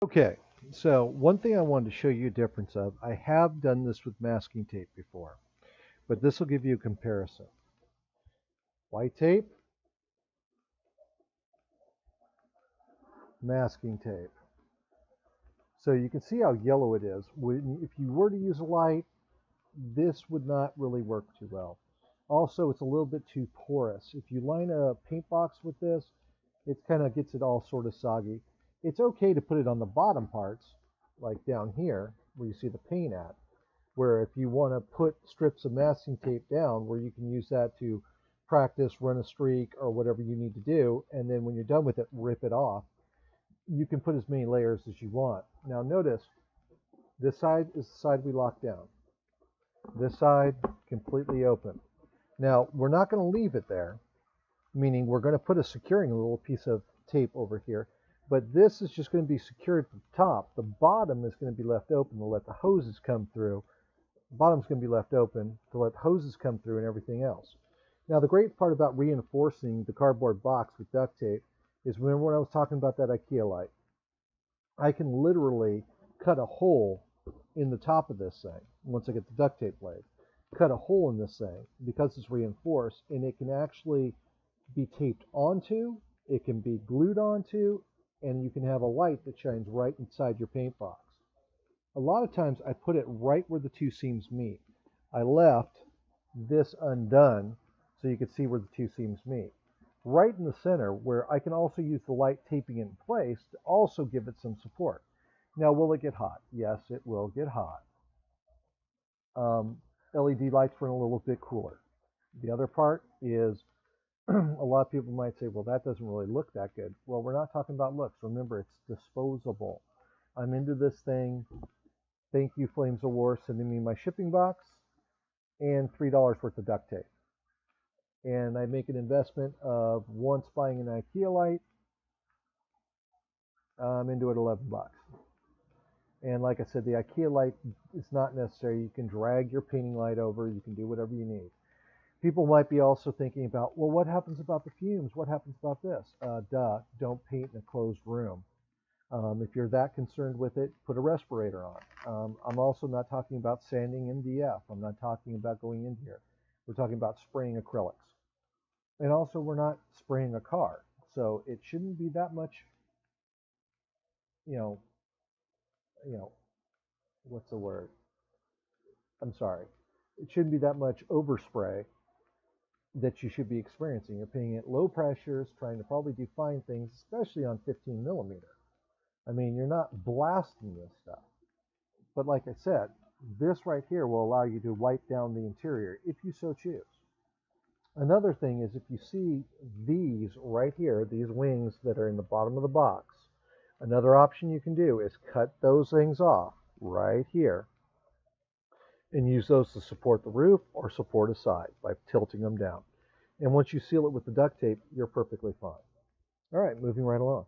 Okay, so one thing I wanted to show you a difference of, I have done this with masking tape before, but this will give you a comparison. White tape, masking tape. So you can see how yellow it is. If you were to use a light, this would not really work too well. Also, it's a little bit too porous. If you line a paint box with this, it kind of gets it all sort of soggy. It's okay to put it on the bottom parts, like down here, where you see the paint at, where if you want to put strips of masking tape down, where you can use that to practice, run a streak, or whatever you need to do, and then when you're done with it, rip it off. You can put as many layers as you want. Now notice, this side is the side we locked down. This side, completely open. Now, we're not going to leave it there, meaning we're going to put a securing little piece of tape over here, but this is just going to be secured to the top. The bottom is going to be left open to let the hoses come through. The bottom's going to be left open to let the hoses come through and everything else. Now, the great part about reinforcing the cardboard box with duct tape is, remember when I was talking about that IKEA light? I can literally cut a hole in the top of this thing once I get the duct tape blade. Cut a hole in this thing because it's reinforced, and it can actually be taped onto, it can be glued onto, and you can have a light that shines right inside your paint box. A lot of times I put it right where the two seams meet. I left this undone so you could see where the two seams meet. Right in the center, where I can also use the light taping it in place to also give it some support. Now, will it get hot? Yes, it will get hot. LED lights run a little bit cooler. The other part is a lot of people might say, well, that doesn't really look that good. Well, we're not talking about looks. Remember, it's disposable. I'm into this thing. Thank you, Flames of War, sending me my shipping box and $3 worth of duct tape. And I make an investment of once buying an IKEA light, I'm into it 11 bucks. And like I said, the IKEA light is not necessary. You can drag your painting light over. You can do whatever you need. People might be also thinking about, well, what happens about the fumes? What happens about this? Don't paint in a closed room. If you're that concerned with it, put a respirator on. I'm also not talking about sanding MDF. I'm not talking about going in here. We're talking about spraying acrylics. And also, we're not spraying a car. So it shouldn't be that much, you know, what's the word? I'm sorry. It shouldn't be that much overspray that you should be experiencing. You're painting at low pressures, trying to probably do fine things, especially on 15 millimeter. I mean, you're not blasting this stuff. But like I said, this right here will allow you to wipe down the interior if you so choose. Another thing is, if you see these right here, these wings that are in the bottom of the box, another option you can do is cut those things off right here and use those to support the roof or support a side by tilting them down. And once you seal it with the duct tape, you're perfectly fine. All right, moving right along.